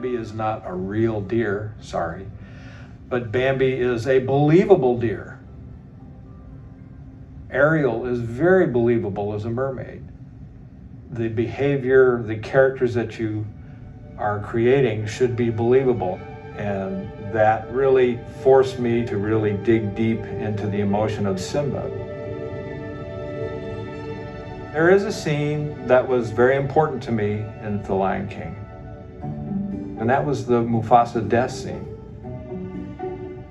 Bambi is not a real deer, sorry, but Bambi is a believable deer. Ariel is very believable as a mermaid. The behavior, the characters that you are creating should be believable. And that really forced me to really dig deep into the emotion of Simba. There is a scene that was very important to me in The Lion King, and that was the Mufasa death scene.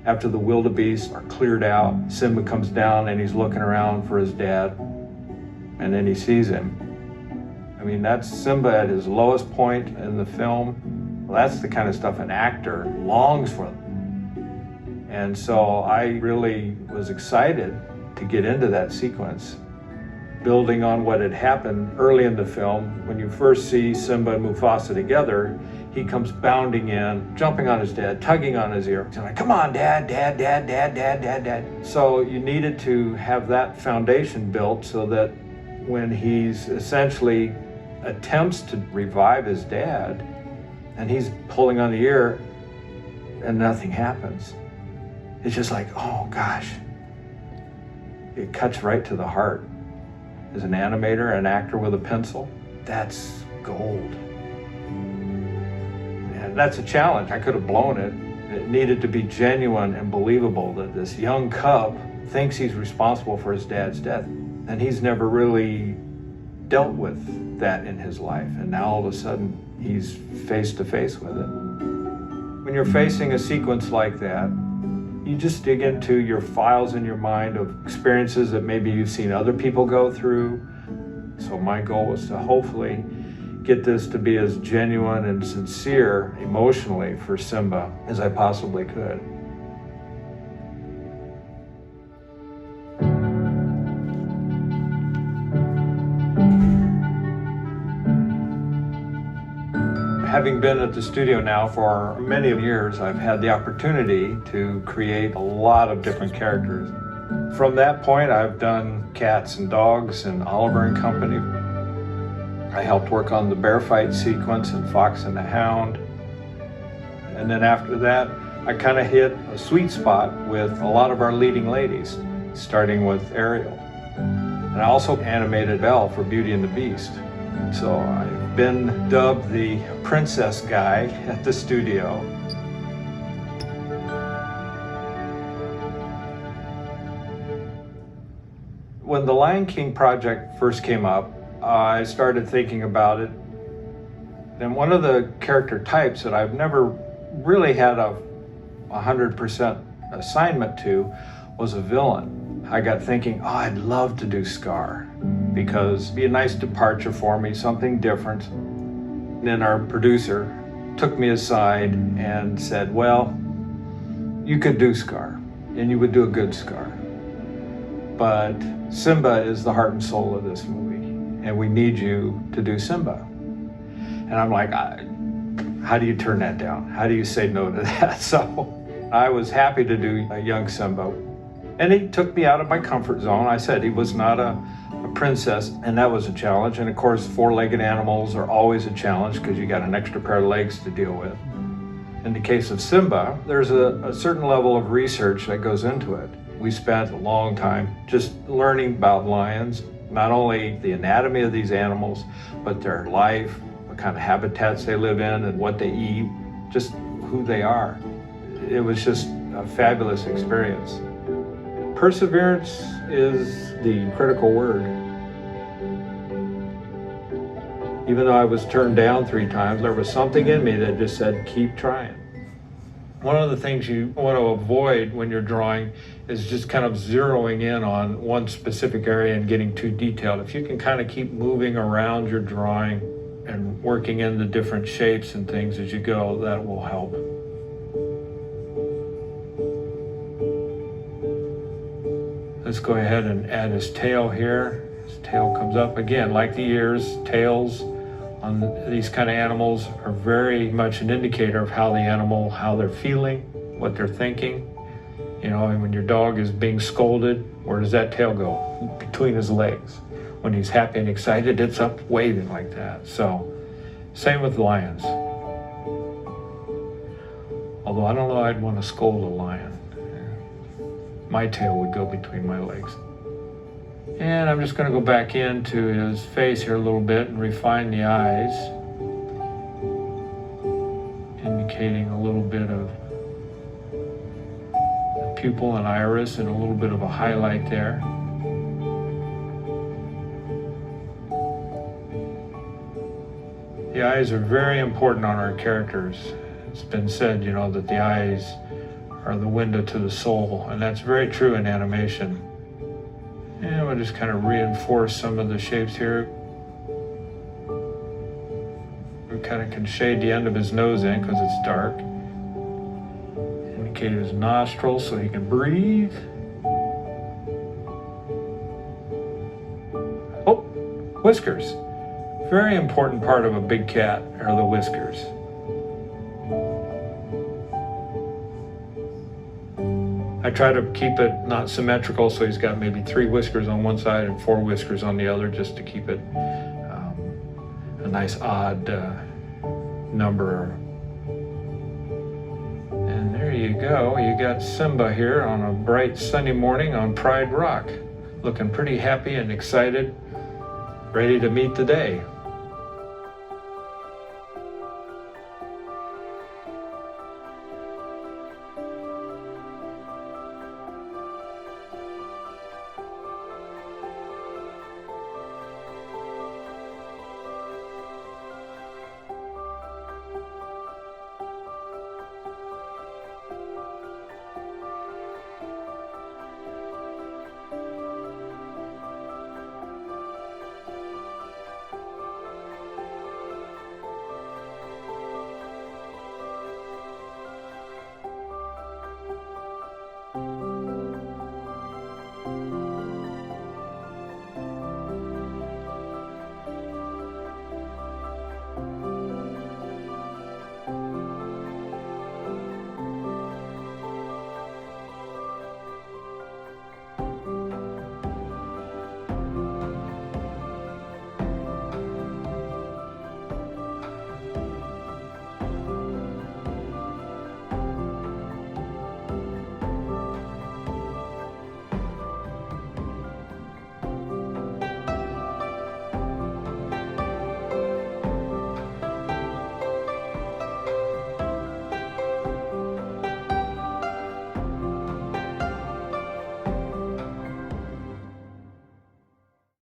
After the wildebeest are cleared out, Simba comes down and he's looking around for his dad, and then he sees him. I mean, that's Simba at his lowest point in the film. Well, that's the kind of stuff an actor longs for. And so I really was excited to get into that sequence, building on what had happened early in the film. When you first see Simba and Mufasa together, he comes bounding in, jumping on his dad, tugging on his ear. He's like, come on, Dad, Dad, Dad, Dad, Dad, Dad, Dad. So you needed to have that foundation built so that when he's essentially attempts to revive his dad, and he's pulling on the ear and nothing happens. It's just like, oh gosh. It cuts right to the heart. As an animator, an actor with a pencil, that's gold. And that's a challenge. I could have blown it. It needed to be genuine and believable that this young cub thinks he's responsible for his dad's death. And he's never really dealt with that in his life. And now all of a sudden, he's face to face with it. When you're facing a sequence like that, you just dig into your files in your mind of experiences that maybe you've seen other people go through. So my goal was to hopefully get this to be as genuine and sincere emotionally for Simba as I possibly could. Having been at the studio now for many years, I've had the opportunity to create a lot of different characters. From that point, I've done cats and dogs and Oliver and Company. I helped work on the bear fight sequence in Fox and the Hound. And then after that, I kind of hit a sweet spot with a lot of our leading ladies, starting with Ariel. And I also animated Belle for Beauty and the Beast. So I've been dubbed the princess guy at the studio. When the Lion King project first came up, I started thinking about it. And one of the character types that I've never really had a 100% assignment to was a villain. I got thinking, oh, I'd love to do Scar, because it'd be a nice departure for me, something different. And then our producer took me aside and said, well, you could do Scar, and you would do a good Scar. But Simba is the heart and soul of this movie, and we need you to do Simba. And I'm like, how do you turn that down? How do you say no to that? So I was happy to do a young Simba. And he took me out of my comfort zone. I said he was not a princess, and that was a challenge. And of course, four-legged animals are always a challenge because you got an extra pair of legs to deal with. In the case of Simba, there's a certain level of research that goes into it. We spent a long time just learning about lions, not only the anatomy of these animals, but their life, what kind of habitats they live in and what they eat, just who they are. It was just a fabulous experience. Perseverance is the critical word. Even though I was turned down 3 times, there was something in me that just said, keep trying. One of the things you want to avoid when you're drawing is just kind of zeroing in on one specific area and getting too detailed. If you can kind of keep moving around your drawing and working in the different shapes and things as you go, that will help. Let's go ahead and add his tail here. His tail comes up again, like the ears. Tails on these kind of animals are very much an indicator of how the animal, how they're feeling, what they're thinking. You know, and when your dog is being scolded, where does that tail go? Between his legs. When he's happy and excited, it's up waving like that. So, same with lions. Although I don't know, I'd want to scold a lion. My tail would go between my legs. And I'm just going to go back into his face here a little bit and refine the eyes, indicating a little bit of the pupil and iris and a little bit of a highlight there. The eyes are very important on our characters. It's been said, you know, that the eyes are the window to the soul, and that's very true in animation. And we'll just kind of reinforce some of the shapes here. We kind of can shade the end of his nose in because it's dark. Indicate his nostrils so he can breathe. Oh, whiskers. Very important part of a big cat are the whiskers. I try to keep it not symmetrical, so he's got maybe 3 whiskers on one side and 4 whiskers on the other, just to keep it a nice odd number. And there you go. You got Simba here on a bright sunny morning on Pride Rock, looking pretty happy and excited, ready to meet the day.